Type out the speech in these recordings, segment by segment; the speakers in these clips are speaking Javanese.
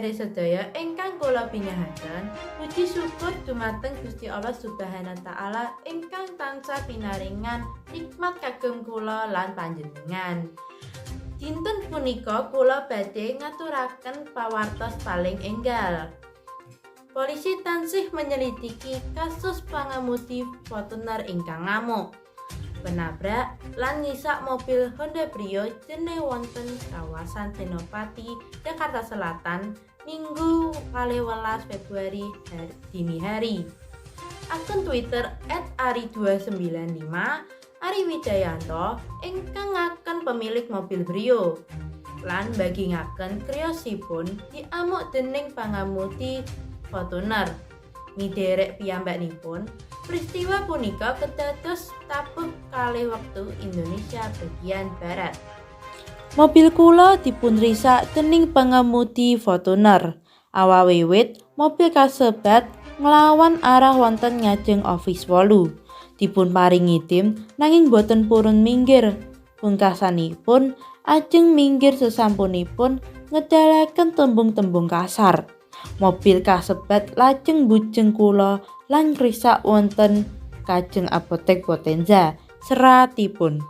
Pendherek sedaya ingkang kula pinahaken, puji syukur dumateng Gusti Allah Subhanahu wa taala ingkang tansah pinaringan nikmat kagem kula lan panjenengan. Dinten punika kula badhe ngaturaken pawartos paling enggal. Polisi tansih menyelidiki kasus pangemudi Fortuner ingkang ngamuk, penabrak lan ngisak mobil Honda Brio dene wonten kawasan Senopati, Jakarta Selatan, Minggu 12 Februari dini hari. Akun Twitter @ari295 Ari Wijayanto ingkang ngaken pemilik mobil Brio lan bagi ngaken kriyosipun diamuk dening pangemudi Fortuner. Midherek piyambakipun, peristiwa punika kedados tabuh kalih wektu Indonesia bagian barat. Mobil kula dipun risak dening pangemudi Fortuner. Awal wiwit mobil kasebat nglawan arah wonten ngajeng Office 8. Dipun paringi tim nanging boten purun minggir. Pungkasanipun ajeng minggir sesampunipun ngedalaken tembung-tembung kasar. Mobil kasebat lajeng bujeng kula lan ngrisak wonten kajeng apotek Potenza seratipun.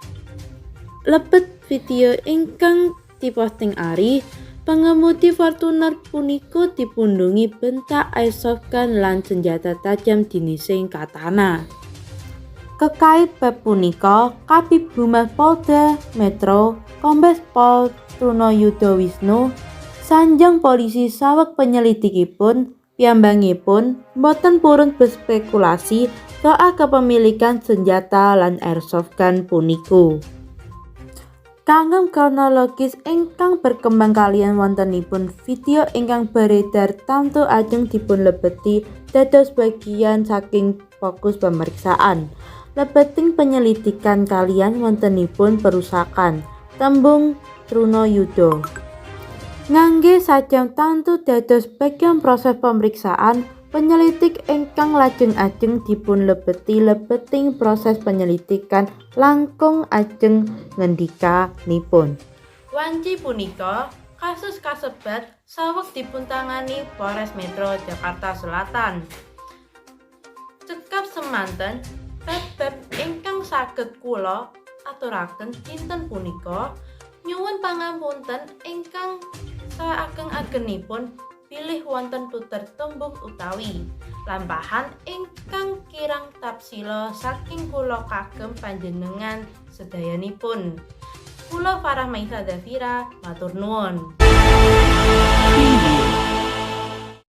Lebet video ingkang diposting Ari, pengemudi Fortuner punika dipundhungi bentak airsoft gun lan senjata tajam jinising katana. Kekait bab punika, Kabid Humas Polda Metro Kombes Pol Trunayuda Wisnu sanjang polisi saweg penyelidikipun piyambakipun boten purun berspekulasi soal kepemilikan senjata lan airsoft gun puniku. Kagem kronologis ingkang berkembang kaliyan wontenipun video ingkang beredar tamtu ajeng dipun lebeti dados bagian saking fokus pemeriksaan. Lebeting penyelidikan kaliyan wontenipun perusakan tembung Trunayuda. Ngangge sajam tamtu dados bagian proses pemeriksaan, penyelidik ingkang lajeng ajeng dipun lebeting proses penyelidikan langkung ajeng ngendikanipun. Wanci punika kasus kasebat saweg dipuntangani Polres Metro Jakarta Selatan. Cekap semanten bab ingkang saged kula aturaken dinten punika, nyuwun pangapunten ingkang saageng-agengipun pilih wonten tutur tembung utawi lampahan ingkang kirang tapsila saking kula kagem panjenengan sedayanipun. Kula Farah Maisa Davira matur nuwun.